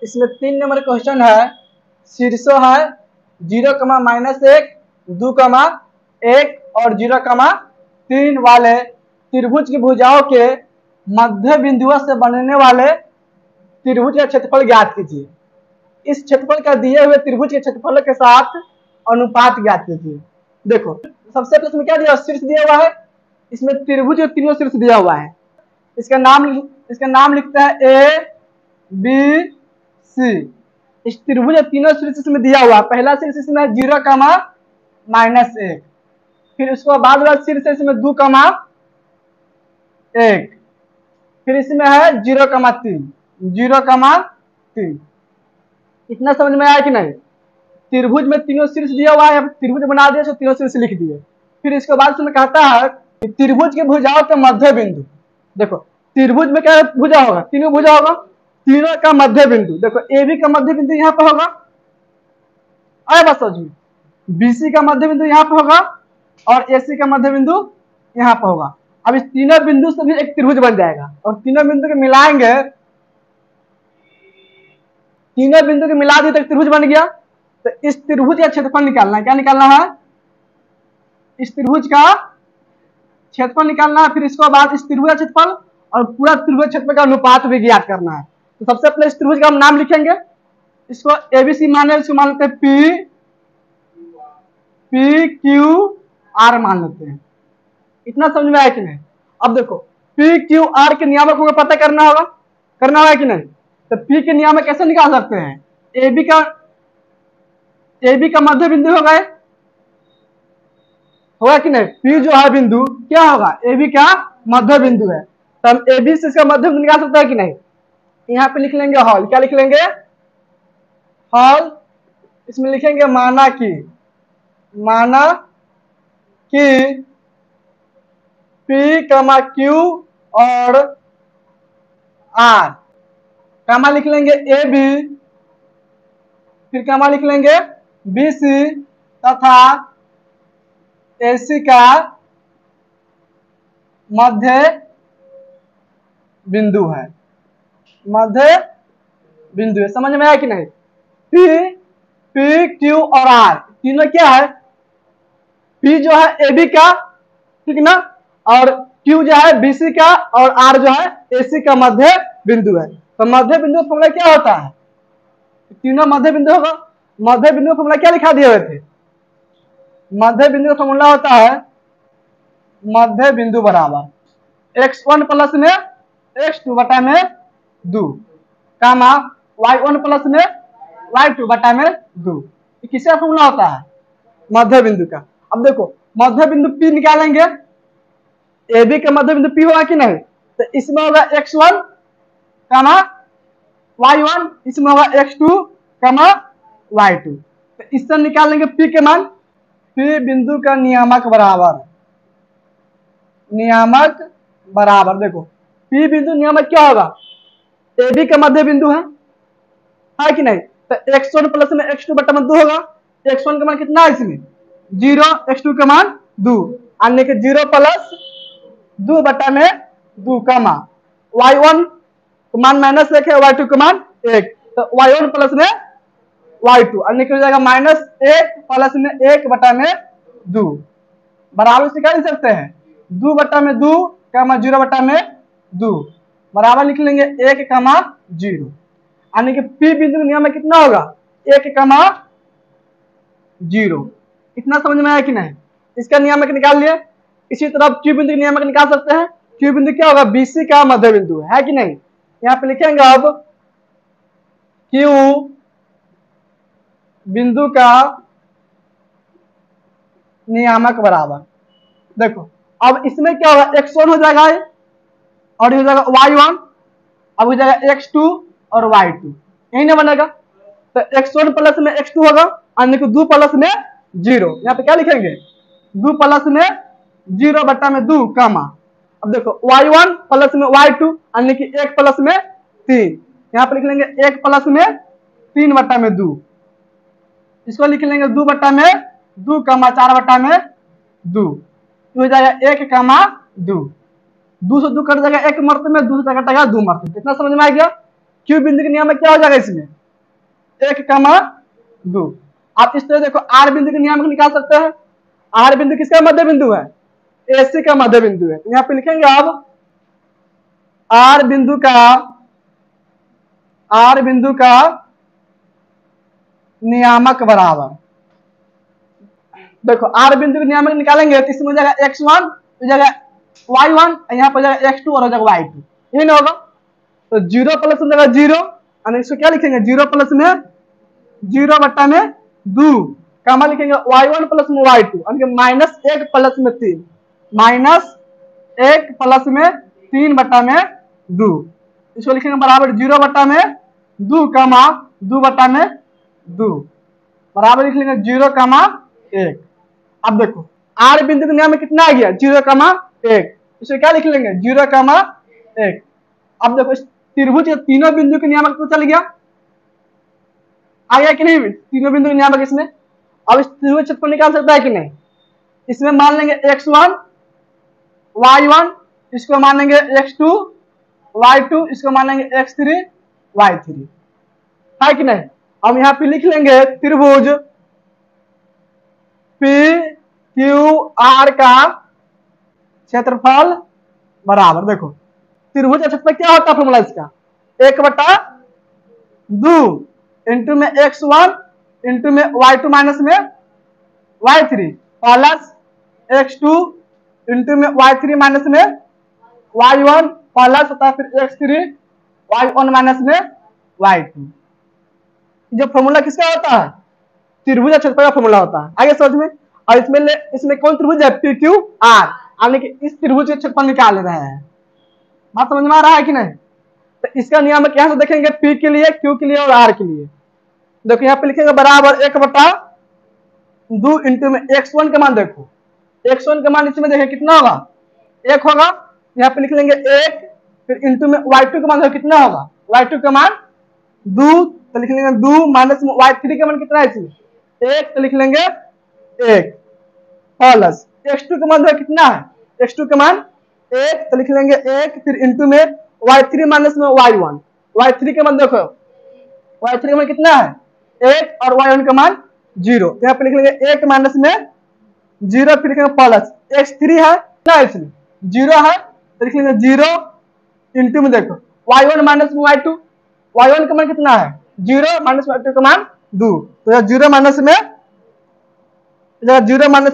इसमें 3 number question है। शीर्षो है 0,-1, 2,1 और 0,3 वाले त्रिभुज की भुजाओं के मध्य बिंदुओं से बनने वाले त्रिभुज का क्षेत्रफल ज्ञात कीजिए। इस क्षेत्रफल का दिए हुए त्रिभुज के क्षेत्रफल के साथ अनुपात ज्ञात कीजिए। देखो सबसे पहले इसमें क्या दिया, शीर्ष दिया हुआ है। इसमें त्रिभुज के तीनों शीर्ष दिया हुआ है। इसका नाम लिखते हैं ए बी सी। इस त्रिभुज के तीनों शीर्ष इसमें दिया हुआ है। पहला शीर्ष इसमें 0,-1, फिर उसके बाद वाला शीर्ष इसमें 2,1, फिर इसमें है 0,3। इतना समझ में आया कि नहीं? त्रिभुज में तीनों शीर्ष दिया हुआ है, त्रिभुज बना दिया तो तीनों शीर्ष लिख दिए। फिर इसके बाद इसमें कहता है कि त्रिभुज की भुजाओं के मध्य बिंदु। देखो त्रिभुज में क्या भुजा होगा, तीनों भुजा होगा, तीनों का मध्य बिंदु। देखो ए बी का मध्य बिंदु यहाँ पे होगा, आया बात समझ में। बीसी का मध्य बिंदु यहाँ पे होगा और एसी का मध्य बिंदु यहाँ पे होगा। अब इस तीनों बिंदु से भी एक त्रिभुज बन जाएगा और तीनों बिंदु के मिलाएंगे, तीनों बिंदु के मिला दिए तो त्रिभुज बन गया। तो इस त्रिभुज का क्षेत्रफल निकालना है। क्या निकालना है? इस त्रिभुज का क्षेत्रफल निकालना है। फिर इसके बाद इस त्रिभुज का क्षेत्रफल और पूरा त्रिभुज क्षेत्रफल का अनुपात भी ज्ञात करना है। तो सबसे पहले इस त्रिभुज का हम नाम लिखेंगे। इसको एबीसी माने, इसको मान लेते हैं पी क्यू आर मान लेते हैं। इतना समझ में आया कि नहीं? अब देखो पी क्यू आर के नियामक को पता करना होगा कि नहीं? तो पी के नियामक कैसे निकाल सकते हैं? एबी का मध्य बिंदु होगा कि नहीं? पी जो है बिंदु क्या होगा, एबी का मध्य बिंदु है। तो हम एबी से इसका मध्य बिंदु निकाल सकते हैं कि नहीं? यहाँ पे लिख लेंगे हॉल। क्या लिख लेंगे? हॉल। इसमें लिखेंगे माना कि पी कमा क्यू और आर, कमा लिख लेंगे ए बी, फिर कमा लिख लेंगे बी सी तथा एसी का मध्य बिंदु है। मध्य बिंदु है। समझ में आया कि नहीं? पी क्यू और आर तीनों क्या है? पी जो है एबी का, ठीक ना, और क्यू जो है बीसी का और आर जो है एसी का मध्य बिंदु है। तो मध्य बिंदु का फॉर्मूला क्या होता है? तीनों मध्य बिंदु होगा। मध्य बिंदु का फॉर्मूला क्या लिखा दिए हुए थे? मध्य बिंदु का फॉर्मूला होता है मध्य बिंदु बराबर x1 प्लस में x2 बटा में 2 कामा y1 प्लस में y2 बटा में 2। किसका फॉर्मूला होता है? मध्य बिंदु का। अब देखो मध्य बिंदु P निकालेंगे। AB का मध्य बिंदु P होगा कि नहीं? तो इसमें होगा x1 कामा y1, इसमें होगा x2 कामा y2। तो इससे निकालेंगे P के मान। P बिंदु का नियामक बराबर देखो P बिंदु नियामक क्या होगा? AB का मध्य बिंदु है कि नहीं? तो x1 प्लस में x2 बटा में 2 होगा। x1 का मान कितना है इसमें? 0, x2 का मान 2, अन्य के 0 प्लस 2 बटा में 2 कामा y1 का मान -1 है, y2 का मान 1। तो y1 प्लस में y2 अन्य के हो जाएगा -1 प्लस में 1 बटा में 2 बराबर से क्या लिख सकते हैं? 2 बटा में 2 कामा 0 बटा में 2 बराबर लिख लेंगे 1 कामा 0। यानी कि P बिंदु का नियम कितना होगा? 1 कामा 0। इतना समझ में आया कि नहीं? इसका नियामक निकाल लिए। इसी तरह Q बिंदु का नियामक निकाल सकते हैं। Q बिंदु क्या होगा? BC का मध्य बिंदु है कि नहीं? यहाँ पे लिखेंगे अब Q बिंदु का नियामक बराबर, देखो अब इसमें क्या होगा? x1 हो जाएगा और ये हो जाएगा y1, अब हो जाएगा x2 और y2, यही ना बनेगा। तो x1 प्लस में x2 होगा, अन्य को 2 प्लस में 0। यहाँ पे क्या लिखेंगे? 2 प्लस में 0 बटा में 2 कामा, अब देखो y1 प्लस में y2 अन्य की 1 प्लस में 3, यहाँ पे लिख लेंगे 1 प्लस में 3 बटा में 2। इसको लिख लेंगे 2 बटा में 2 कामा 4 बटा में 2, हो जाएगा 1 कामा 2। 2 से 2 कट जाएगा 1 मरते में, 2 से कटेगा 2 मरते। कितना समझ में आ गया? क्यू बिंदु के नियामक क्या हो जाएगा इसमें 1,2। आप इस तरह देखो आर बिंदु के नियामक निकाल सकते हैं। आर बिंदु किसका मध्य बिंदु है एसी का मध्य बिंदु है। यहाँ पे लिखेंगे अब आर बिंदु का नियामक बराबर, देखो आर बिंदु के नियामक निकालेंगे तो इसमें हो जाएगा x1 हो जाएगा y1, यहाँ पर जाएगा x2 और हो जाएगा y2, यही ना होगा। तो 0 प्लस में जाएगा 0, और इसको क्या लिखेंगे 0 प्लस में 0 बट्टा में 2, कामा लिखेंगे y1 प्लस में y2, -1 प्लस में 3, -1 प्लस में 3 बट्टा में 2, इसको लिखेंगे बराबर 0 बट्टा में 2 कामा 2 बट्टा में 2 बराबर लिख लेंगे 0,1। अब देखो आर बिंदु के नियामक कितना आ गया 0,1, इसे क्या लिख लेंगे 0,1। अब देखो इस त्रिभुज के तीनों बिंदु के नियामक तो चल गया, आ गया कि नहीं तीनों बिंदु के नियामक इसमें। अब इस त्रिभुज क्षेत्रफल निकाल सकता है कि नहीं, इसमें मान लेंगे x1 y1, इसको मान लेंगे x2 y2, इसको मान लेंगे x3 y3, है कि नहीं। अब यहाँ पे लिख लेंगे त्रिभुज PQR का क्षेत्रफल बराबर, देखो त्रिभुज का क्षेत्रफल क्या होता है फॉर्मूला इसका 1/2 इंटू में x1 इंटू में y2 माइनस में y3 प्लस x2 इंटू में y3 माइनस में y1 प्लस होता है फिर x3 y1 माइनस में y2। जो फॉर्मूला किसका होता है त्रिभुज क्षेत्रफल का फॉर्मूला होता है, आगे समझ में। और इसमें कौन त्रिभुज है PQR, यानी कि इस त्रिभुज के क्षेत्रफल निकाल रहे हैं, बात समझ में आ रहा है कि नहीं। तो इसका नियामक यहां से देखेंगे P के लिए Q के लिए और R के लिए। देखो यहाँ पे लिखेंगे बराबर 1/2 इंटू में x1 का मान, देखो x1 का मान इसमें देखें कितना होगा 1 होगा, यहाँ पे लिख लेंगे 1, फिर इंटू में y2 का मान देखो कितना होगा y2 का मान 2, तो लिख लेंगे 2 माइनस में y3 का मान कितना है इसमें 1, तो लिख लेंगे 1 प्लस x2 का मान देखो कितना है x2 का मान 1, तो लिख लेंगे 1, फिर इंटू में y3 माइनस में y1, y3 का मान देखो y3 का मान कितना है 1 और y1 का मान 0, तो यहाँ पे लिख लेंगे 1 माइनस में 0, फिर लिखेंगे प्लस x3 है ना इसमें 0 है, तो लिख लेंगे 0 इंटू में देखो y1 माइनस में y2, y1 का मान कितना है 0 माइनस y2 का मान 2, तो 0 माइनस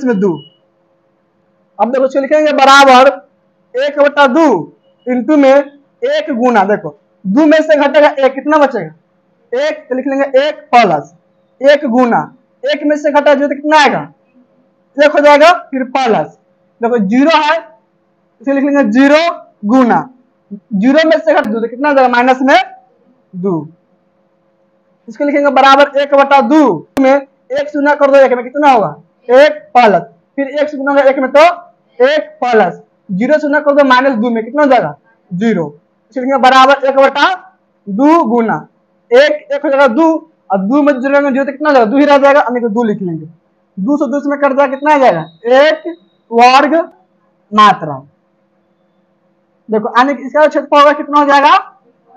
में 2। अब देखो इसको लिखेंगे बराबर 1/2 इंटू में 1 गुना, देखो 2 में से घटेगा 1 कितना बचेगा 1, तो लिख लेंगे 1 प्लस 1 गुना 1 में से घटा 0 तो कितना आएगा 1 हो जाएगा, फिर प्लस देखो 0 है इसे लिख लेंगे 0 गुना 0 में से घट 2 तो कितना हो जाएगा माइनस में 2, इसको लिखेंगे बराबर 1/2 में 1 गुना कर दो 1 में कितना होगा 1 प्लस, फिर 1 गुना 1 में तो 1 प्लस 0 से गुना कर दो -2 में कितना हो जाएगा 0, इसको लिखेंगे बराबर 1/2 गुना 1 हो जाएगा 2 और 2 में 0 तो कितना हो जाएगा 2 ही रह जाएगा, यानी कि 2 लिख लेंगे 2 से 2 में कट जाएगा कितना आ जाएगा 1 वर्ग मात्रा। देखो यानी कि इसका क्षेत्रफल होगा कितना हो जाएगा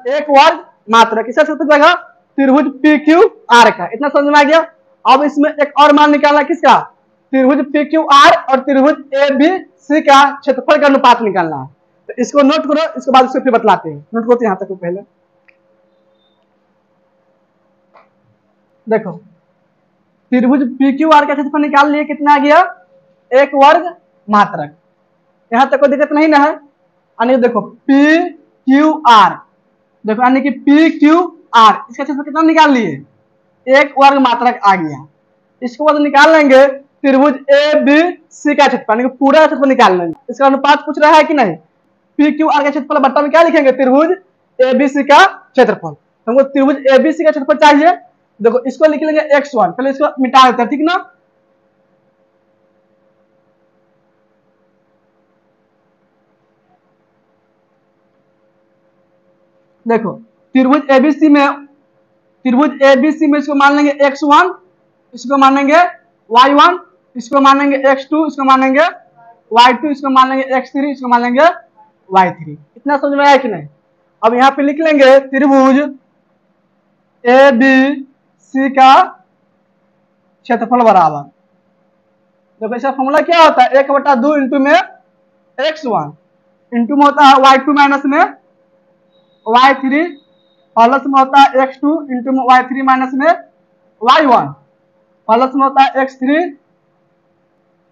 1 वर्ग मात्रा, किसका क्षेत्रफल जाएगा त्रिभुज PQR का। इतना समझ में आ गया। अब इसमें एक और मान निकालना किसका त्रिभुज PQR और त्रिभुज ABC का क्षेत्रफल का अनुपात निकालना है। तो इसको नोट करो, इसके बाद इसको फिर बतलाते हैं। नोट करो यहां तक पहले देखो त्रिभुज PQR का क्षेत्रफल निकाल लिए, कितना आ गया 1 वर्ग मात्रक। यहां तक कोई दिक्कत नहीं ना है, यानी देखो PQR, देखो यानी कि PQR इसका क्षेत्रफल कितना निकाल लिए 1 वर्ग मात्रक आ गया। इसके बाद निकाल लेंगे त्रिभुज ABC का क्षेत्रफल, यानी कि पूरा क्षेत्रफल निकाल लेंगे। इसका अनुपात पूछ रहा है कि नहीं, PQR का क्षेत्रफल बट्टा में क्या लिखेंगे त्रिभुज ABC का क्षेत्रफल। हमको त्रिभुज ABC का क्षेत्रफल चाहिए। देखो इसको लिख लेंगे x1, पहले इसको मिटा देते हैं, ठीक ना। देखो त्रिभुज ABC में इसको मान लेंगे x1, इसको मान लेंगे y1, इसको मान लेंगे x2, इसको मान लेंगे y2, इसको मान लेंगे x3, इसको मान लेंगे y3। इतना समझ में आया कि नहीं। अब यहाँ पे लिख लेंगे त्रिभुज ए बी सी का क्षेत्रफल बराबर। देखो इसका फॉर्मूला क्या होता है, 1/2 इंटू में x1 इंटू में होता है y2 माइनस में y3 प्लस में होता है x2 इंटू में y3 माइनस में y1 प्लस में होता है x3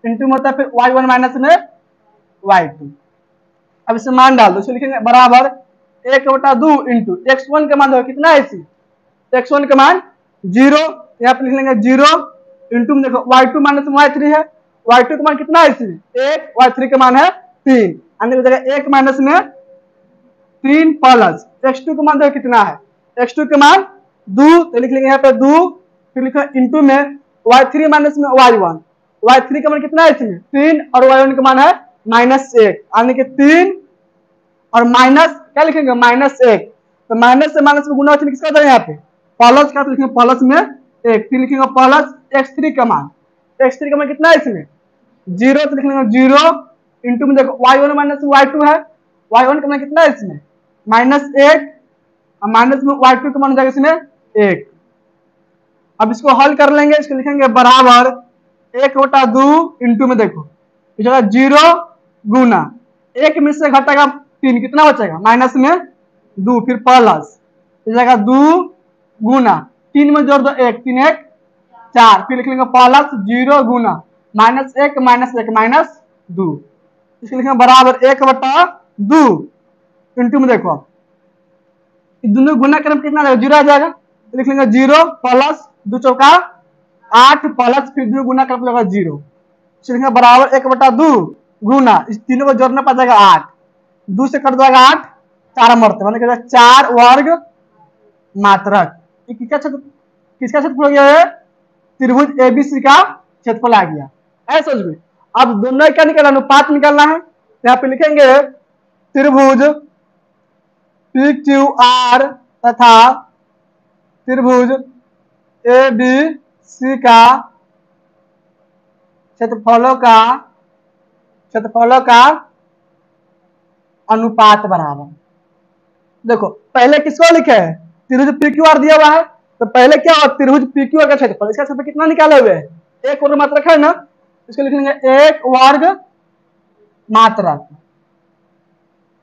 इंटू में होता है फिर y1 माइनस में y2। अब इसे मान डाल दो, इसे लिखेंगे बराबर 1/2 इंटू x1 का मान कितना है, इसी x1 का मान 0, यहाँ पे लिख लेंगे 0 इंटू में देखो y2 माइनस में y3 है, y2 का मान कितना है इसमें 1, y3 का मान है 3, आने की जगह 1 माइनस में 3 प्लस x2 का मान देखो कितना है, x2 का मान 2, तो लिख लेंगे यहाँ पे 2, फिर लिखो इंटू में y3 माइनस में y1, y3 का मान कितना है इसमें 3 और y1 का मान है -1, आने के 3 और माइनस क्या लिखेंगे -1, तो माइनस से माइनस में गुना चिन्ह किसका था यहाँ पे प्लस का, तो लिखेंगे प्लस में 1, फिर लिखेंगे प्लस x3 का मान, x3 का मान कितना है इसमें 0, तो लिखेंगे 0 इंटू में देखो y1 माइनस y2 है, y1 का मान कितना है इसमें -1 और माइनस में y2 का मान हो जाएगा इसमें 1। अब इसको हल कर लेंगे, इसको लिखेंगे बराबर 1/2 इंटू में देखो इस जगह 0 गुना 1 में से घटेगा 3 कितना बचेगा माइनस में 2, फिर प्लस इस जगह 2 गुना 3 में जोड़ दो 1, 3 1 4, फिर लिख लेंगे प्लस 0 गुना -1 -2, इसको लिखेंगे बराबर 1/2 इंटू में देखो दोनों गुना करने में कितना 0 आ जाएगा, तो लिख लेंगे 0 प्लस 2 चौका 8 प्लस फिर 2 गुना कर लेगा 0, लिखेंगे बराबर 1/2 गुना इस तीनों को जोड़ना पड़ जाएगा 8, 2 से कट जाएगा 8, 4 मरते मैंने 4 वर्ग मात्रक। किसका क्षेत्रफल हो गया है, त्रिभुज एबीसी का क्षेत्रफल आ गया, ऐसा समझ में। अब दोनों क्या निकालना, अनुपात निकालना है, यहाँ पे लिखेंगे त्रिभुज पी क्यू आर तथा त्रिभुज ए बी सी का क्षेत्रफलों का अनुपात बराबर। देखो पहले किसको लिखे है, त्रिभुज पी क्यू आर दिया हुआ है, तो पहले क्या हुआ त्रिभुज पी क्यू आर का क्षेत्रफल, इसका क्षेत्रफल कितना निकाले हुए है 1 वर्ग मात्रक है ना, इसको लिखेंगे 1 वर्ग मात्रक।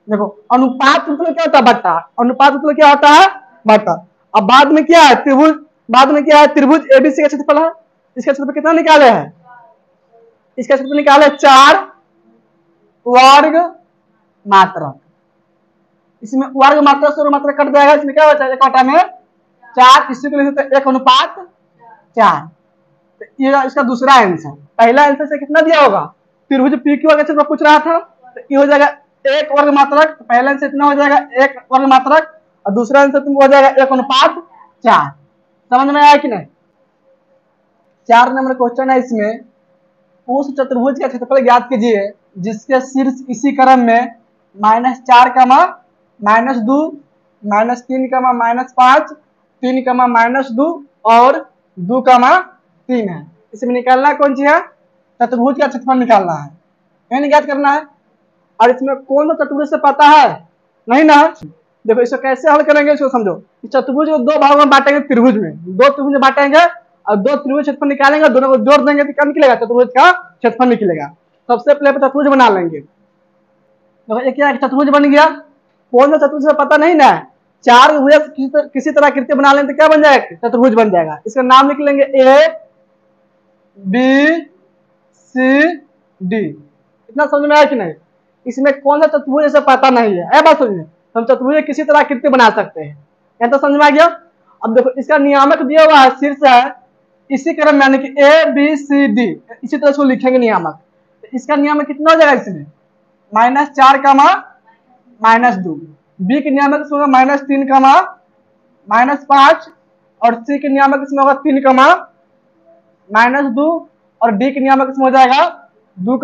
देखो अनुपात मतलब क्या होता है बट्टा, अनुपात मतलब क्या होता है बट्टा। अब बाद में क्या है त्रिभुज एबीसी का क्षेत्रफल है, इसका क्षेत्रफल कितना निकाले हैं, इसका क्षेत्रफल निकाले 4 वर्ग मात्रक, इसमें वर्ग मात्रक से मात्रक कट जाएगा, इसमें क्या होता है एक काटा में 4, इसी को लिखते हैं 1/4। तो ये इसका दूसरा आंसर, पहला आंसर से कितना दिया होगा त्रिभुज पी क्यू आर का क्षेत्रफल पूछ रहा था, तो ये हो जाएगा 1 वर्ग मात्रक, तो पहला आंसर इतना हो जाएगा 1 वर्ग मात्रक और दूसरा आंसर तुमको हो जाएगा 1/4। समझ में आया कि नहीं। 4 नंबर क्वेश्चन है, इसमें उस चतुर्भुज का क्षेत्रफल ज्ञात कीजिए जिसके शीर्ष इसी क्रम में -4, -2, -3, -5, 3, -2 और 2, 3 है। इसमें निकालना कौन सी है, चतुर्भुज का क्षेत्रफल निकालना है, नहीं ज्ञात करना है। और इसमें कौन सा चतुर्भुज से पता है नहीं ना, देखो इसको कैसे हल करेंगे इसको समझो। इस चतुर्भुज को 2 भागों में बांटेंगे, त्रिभुज में 2 त्रिभुज में बांटेंगे और 2 त्रिभुज क्षेत्रफल निकालेंगे, दोनों को जोड़ देंगे तो क्या निकलेगा चतुर्भुज का क्षेत्रफल निकलेगा। सबसे पहले चतुर्भुज बना लेंगे, तो एक क्या चतुर्भुज बन गया, कौन सा चतुर्भुज से पता नहीं ना, 4 भुज किसी तरह आकृति बना लेंगे तो क्या बन जाएगा चतुर्भुज बन जाएगा। इसका नाम लिख लेंगे ए बी सी डी। इतना समझ में आया कि नहीं। इसमें कौन सा चतुर्भुज ऐसा पता नहीं है, बात समझिए, हम चतुर्भुज किसी तरह आकृति बना सकते हैं, यहाँ तो समझ में आ गया। अब देखो इसका नियामक दिया हुआ है, शीर्ष है इसी क्रम में, यानी कि ए बी सी डी, इसी तरह से लिखेंगे नियामक। तो इसका नियामक कितना हो जाएगा इसमें -4, -2, बी के नियामक इसमें होगा -3, -5 और सी के नियामक इसमें होगा 3, -2 और डी के नियामक इसमें हो जाएगा 2,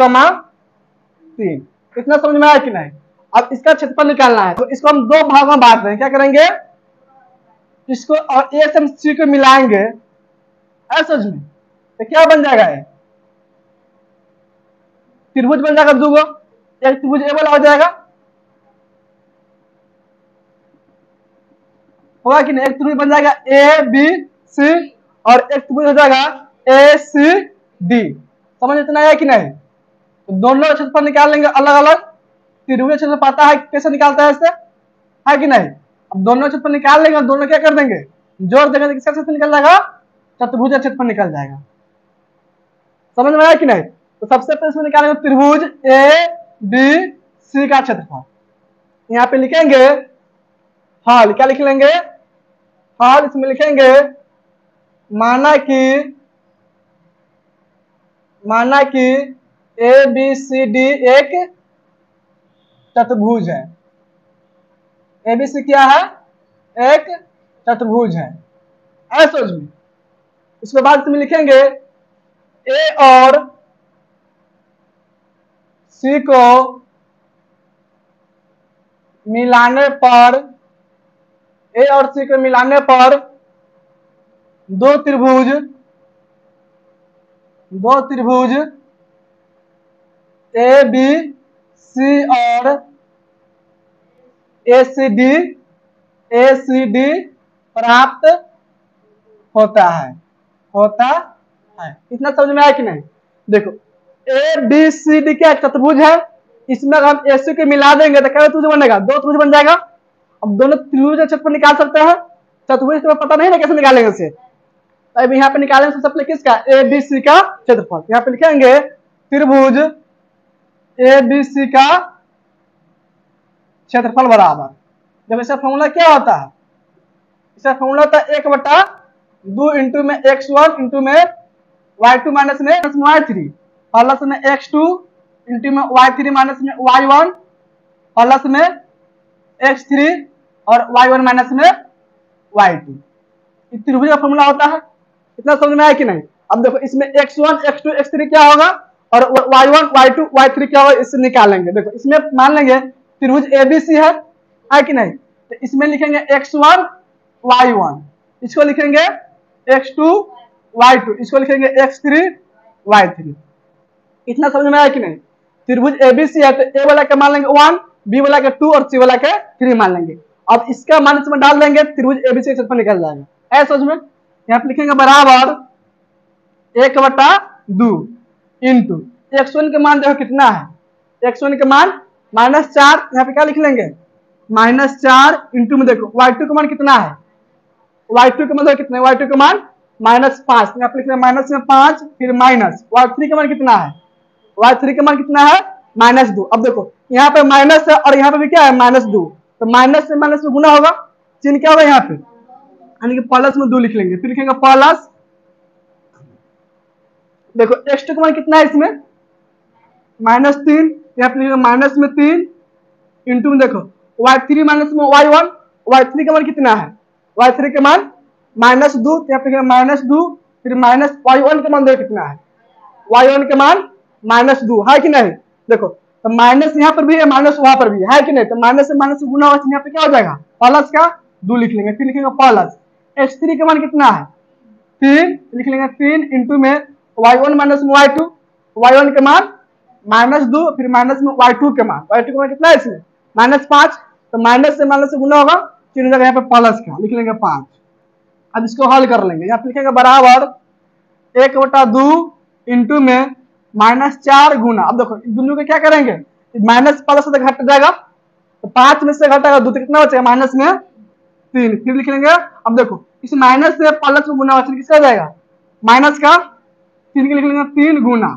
3। इतना समझ में आया कि नहीं। अब इसका क्षेत्रफल निकालना है, तो इसको हम 2 भागों में बांट रहे हैं, क्या करेंगे इसको और ए से हम सी को मिलाएंगे ऐसा में, तो क्या बन जाएगा त्रिभुज बन जाएगा 2 गो, एक त्रिभुज ए वाला हो जाएगा होगा कि नहीं, एक त्रिभुज बन जाएगा ए बी सी और एक त्रिभुज हो जाएगा ए सी डी। समझ इतना है कि नहीं? तो दोनों का क्षेत्रफल निकाल लेंगे अलग अलग। त्रिभुज क्षेत्र पता है कैसे निकालता है इससे, है कि नहीं? अब दोनों क्षेत्रफल निकाल लेंगे और दोनों क्या कर देंगे, जोड़ देंगे, तो किसका क्षेत्रफल निकल जाएगा, चतुर्भुज का क्षेत्रफल निकल जाएगा। समझ में आया कि नहीं? तो सबसे पहले इसमें निकालेंगे त्रिभुज ए बी सी का क्षेत्रफल। यहाँ पे लिखेंगे हल, क्या लिख लेंगे, हल इसमें लिखेंगे माना कि ए बी सी डी एक चतुर्भुज है। ए बी सी क्या है, एक चतुर्भुज है, ऐसा समझ में। उसके बाद इसमें लिखेंगे ए और सी को मिलाने पर, ए और सी को मिलाने पर दो त्रिभुज ए बी सी और ए सी डी प्राप्त होता है। इतना समझ में आया कि नहीं? देखो ए बी सी डी क्या चतुर्भुज है, इसमें अगर हम ए सी को मिला देंगे तो क्या त्रिभुज बनेगा, दो त्रिभुज बन जाएगा। अब दोनों त्रिभुज का क्षेत्रफल निकाल सकते हैं, चतुर्भुज तो पता नहीं ना कैसे निकालेंगे इसे। अब यहाँ पे निकालेंगे सबसे पहले किसका, ए बी सी का क्षेत्रफल। यहाँ पे लिखेंगे त्रिभुज ए बी सी का क्षेत्रफल बराबर, जब इसका फॉर्मूला क्या होता है, इसका फॉर्मूला होता है 1/2 इंटू में x1 इंटू में y2 माइनस में y3 प्लस में x2 इंटू में y3 माइनस में y1 प्लस में x3 और y1 माइनस में y2। त्रिभुज का फॉर्मूला होता है। इतना समझ में आया कि नहीं? अब देखो इसमें x1 x2 x3 क्या होगा और y1 y2 y3 क्या होगा, इससे निकालेंगे। देखो इसमें मान लेंगे त्रिभुज ABC है कि नहीं, तो इसमें लिखेंगे x1 y1, इसको लिखेंगे x2 y2, इसको लिखेंगे x3 y3। इतना समझ में आया कि नहीं? त्रिभुज ABC है तो ए वाला का मान लेंगे 1, बी वाला का 2 और सी वाला का 3 मान लेंगे। अब इसका मान इसमें डाल देंगे, त्रिभुज ABC का क्षेत्रफल निकल जाएगा। ऐसा समझ में, यहाँ पे लिखेंगे बराबर 1/2 इंटू x1 का मान देखो कितना है, x1 का मान -4, यहाँ पे क्या लिख लेंगे -4 इंटू में देखो y2 का मान कितना है, y2 का मान कितना है, y2 का मान -5, यहाँ पे लिख लेंगे माइनस में 5 फिर माइनस, y3 का मान कितना है, y3 का मान कितना है -2। अब देखो यहाँ पे माइनस है और यहाँ पे भी क्या है -2, तो माइनस से माइनस में गुना होगा, चिन्ह क्या होगा यहाँ पे, यानी कि प्लस में 2 लिख लेंगे, फिर लिखेंगे प्लस। देखो x2 का मान कितना है इसमें -3, यहाँ पे लिखेंगे माइनस में 3 इंटू में देखो y3 माइनस में y1, y3 का मान कितना है, y3 का मान -2, यहाँ पे -2 फिर माइनस y1 का मान देखो कितना है, y1 का मान -2 है कि नहीं। देखो तो माइनस यहाँ पर भी है, माइनस वहां पर भी है कि नहीं, तो माइनस से माइनस गुना होगा, यहाँ पे क्या हो जाएगा प्लस का 2 लिख लेंगे, फिर लिखेंगे प्लस। x3 का मान कितना है 3, लिख लेंगे 3 इंटू में y1 माइनस में y2, y1 का मान -2 फिर माइनस में y2 का मान, y2 का मान कितना है इसमें -5, तो माइनस से गुना होगा, फिर यहाँ पे प्लस का लिख लेंगे 5। अब इसको हल कर लेंगे, यहाँ पे लिखेंगे बराबर 1/2 इंटू में -4 गुना। अब देखो दोनों को क्या करेंगे, माइनस प्लस से घट जाएगा, तो 5 में से घटेगा 2 तो कितना बचेगा माइनस में 3, फिर लिख लेंगे। अब देखो इस माइनस से प्लस में गुना होगा, किसका जाएगा माइनस का, 3 के लिख लेंगे 3 गुना।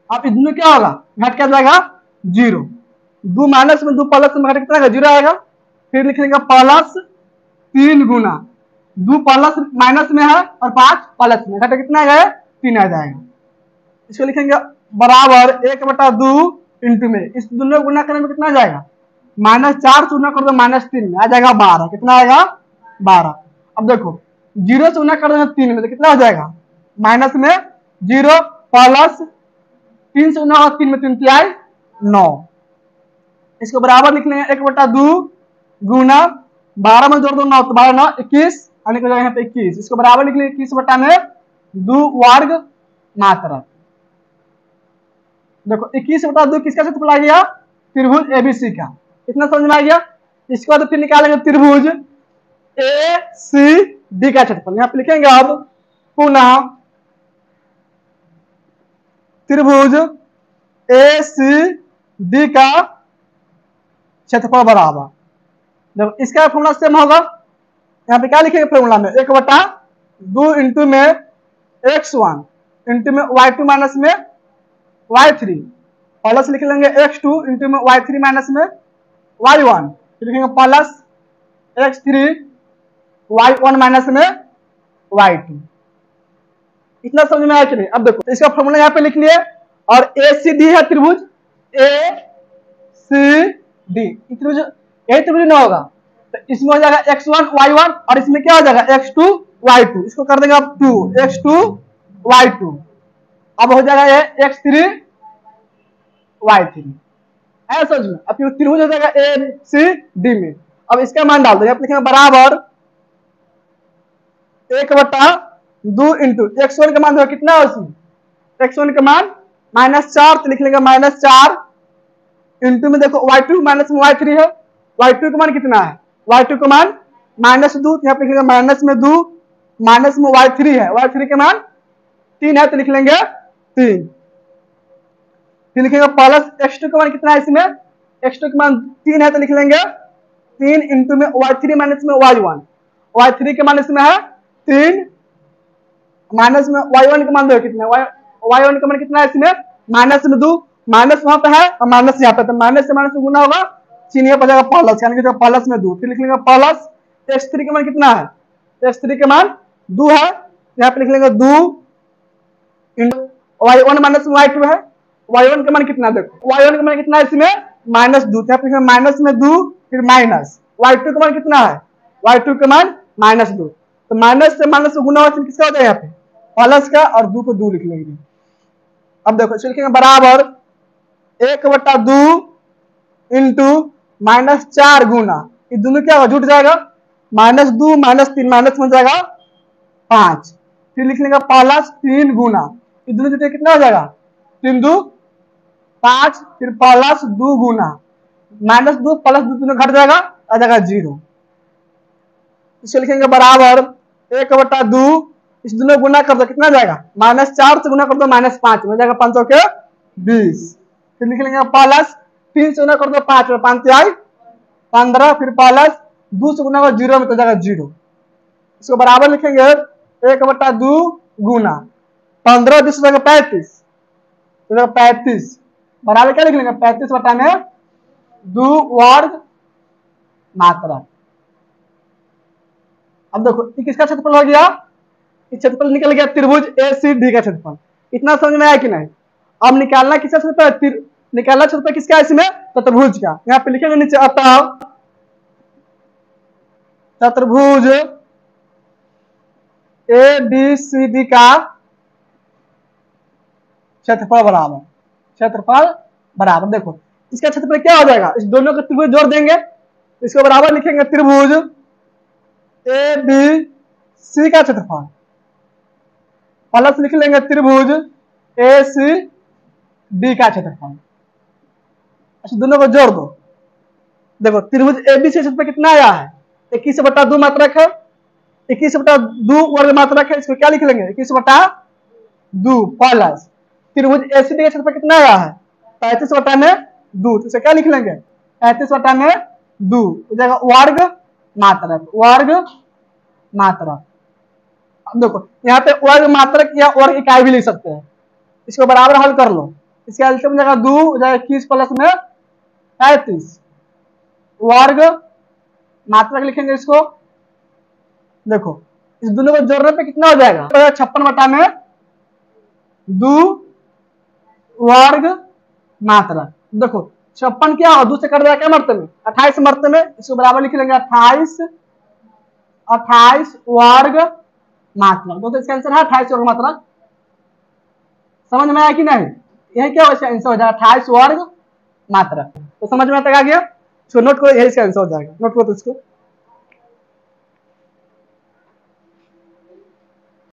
अब इस दोनों क्या होगा, घट क्या जाएगा 0, 2 माइनस में 2 प्लस में घट कितना आएगा 0 आएगा, फिर लिख लेंगे प्लस 3 गुना, 2 प्लस माइनस में है और 5 प्लस में, घटा कितना आएगा 3 आ जाएगा। इसको लिखेंगे बराबर 1/2 इंटू में, इस दोनों गुना करने में कितना आ जाएगा -4 से गुना कर दो -3 में आ जाएगा 12, कितना आएगा 12। अब देखो 0 से गुना कर दो 3 में तो कितना हो जाएगा माइनस में 0 प्लस 3 से गुना होगा 3 में 3 तिहाई 9, इसको बराबर लिख लेंगे 1/2 गुना 12 में जोड़ दो 9 तो 12 9 21, आने को यहाँ पे 21, इसको बराबर लिख लेंगे 21/2 वर्ग मात्रा। देखो 21/2 किसका क्षेत्रफल आ गया, त्रिभुज ABC का। इतना समझ में आ गया। इसके बाद फिर निकालेंगे त्रिभुज ए सी डी का क्षेत्रफल। यहां पे लिखेंगे अब पुनः त्रिभुज ए सी डी का क्षेत्रफल बराबर, जब इसका फॉर्मूला सेम होगा, यहाँ पे क्या लिखेंगे फॉर्मूला में 1/2 इंटू में x1 इंटू में y2 माइनस में y3 प्लस लिख लेंगे x2 इंटू में y3 माइनस में y1, फिर लिखेंगे प्लस x3 y1 माइनस में y2। इतना समझ में आया कि नहीं? अब देखो इसका फॉर्मूला यहाँ पे लिख लिए, और ए सी डी है त्रिभुज ए सी डी, त्रिभुज यही त्रिभुज ना होगा तो इसमें हो जाएगा x1 y1 और इसमें क्या हो जाएगा x2 y2, इसको कर देंगे अब 2 x2 y2, अब हो जाएगा ये x3 y3। ऐसा समझ में? अब त्रिभुज हो जाएगा ए सी डी में। अब इसका मान डाल दो, यहाँ लिखेंगे बराबर 1/2 इंटू x1 का मान देखो कितना है उसमें, x1 का मान -4 तो लिख लेंगे -4 इंटू में देखो y2 माइनस में y3 है, y2 का मान कितना है, y2 का मान -2 यहाँ पे लिखेंगे माइनस में 2 माइनस में y3 है, y3 का मान 3 है तो लिख लेंगे 3, फिर लिखेंगे प्लस x2 का मान कितना है, इसमें x2 का मान 3 है तो लिख लेंगे 3 इंटू में y3 माइनस में y1, y3 के मान इसमें है 3 माइनस में y1 का मान देखो कितना है, y1 का मान कितना है इसमें माइनस में 2, माइनस वहां पे है और माइनस यहाँ पे, तो माइनस से माइनस गुना होगा, चिन्ह पर जाएगा प्लस, यानी कि प्लस में 2, फिर लिख लेंगे प्लस x3 का मान कितना है, x3 के मान 2 है, यहाँ पे लिख लेंगे 2 इंटू y1 माइनस में y2 है, y1 का मान कितना है देखो, y1 का मान कितना है इसमें -2, यहाँ पे लिखेंगे माइनस में 2 फिर माइनस, y2 का मान कितना है, y2 का मान -2, तो माइनस से माइनस गुना होगा किसका होता है यहाँ पे प्लस का, और 2 को 2 लिख लेंगे। अब देखो इसे लिखेंगे बराबर 1/2 इंटू -4 गुना, ये दोनों क्या होगा जुट जाएगा, -2 -3 माइनस में जाएगा 5, फिर लिख लेंगे प्लस 3 गुना, ये दोनों जुटे कितना हो जाएगा 3 2 5, फिर प्लस 2 गुना, -2 प्लस 2 दोनों घट जाएगा आ जाएगा 0, इसे लिखेंगे बराबर 1/2, इस दोनों गुना कर दो कितना जाएगा, -4 से गुना कर दो -5 में जाएगा 5 के 20, फिर लिख लेंगे प्लस 3 से गुना कर दो 5 में 5 आई 15, फिर प्लस 2 से गुना कर 0 में तो जाएगा 0, इसको बराबर लिखेंगे 1/2 गुना 15 20 जाएगा 35, तो जाएगा 35 बराबर क्या लिख लेंगे 35 में 2 वर्ग मात्रा। अब देखो किसका क्षेत्रफल हो गया, इस क्षेत्रफल निकल गया त्रिभुज ए सी डी का क्षेत्रफल। इतना समझ में आया कि नहीं? अब निकालना किसका क्षेत्रफल, निकालना क्षेत्रफल किसका है इसमें, चतुर्भुज का। यहाँ पे लिखेंगे नीचे अतः चतुर्भुज ए बी सी डी का क्षेत्रफल बराबर, क्षेत्रफल बराबर, देखो इसका क्षेत्रफल क्या हो जाएगा, इस दोनों को त्रिभुज जोड़ देंगे, इसको बराबर लिखेंगे त्रिभुज ए बी सी का क्षेत्रफल प्लस लिख लेंगे त्रिभुज ए सी डी का क्षेत्रफल, दोनों को जोड़ दो, देखो त्रिभुज ए बी सी क्षेत्रफल कितना आया है 21/2 मात्रक है, 21/2 वर्ग मात्रक है, इसको क्या लिख लेंगे 21/2 प्लस त्रिभुज ए सी डी का क्षेत्रफल कितना आया है 35/2, तो इसे क्या लिख लेंगे 35/2 हो जाएगा वर्ग मात्रक, वर्ग मात्रक। अब देखो यहाँ पे वर्ग मात्रक या वर्ग इकाई भी लिख सकते हैं, इसको बराबर हल कर लो, इसका एलसीएम जाएगा 2 हो जाएगा 21 प्लस में 35 वर्ग मात्रक लिखेंगे इसको, देखो इस दोनों को जोड़ने पे कितना हो जाएगा 56/2 वर्ग मात्रक। देखो 56 क्या हो 2 से कट जाएगा क्या मरते में 28 मरते में, इसको बराबर लिख लेंगे 28 वर्ग मात्रक, तो इसका आंसर है 28 वर्ग मात्रक। समझ में आया कि नहीं? यह क्या हो आंसर हो जाएगा 28 वर्ग मात्रक। तो समझ में आ गया, नोट करो यही इसका आंसर हो जाएगा, नोट करो तो इसको।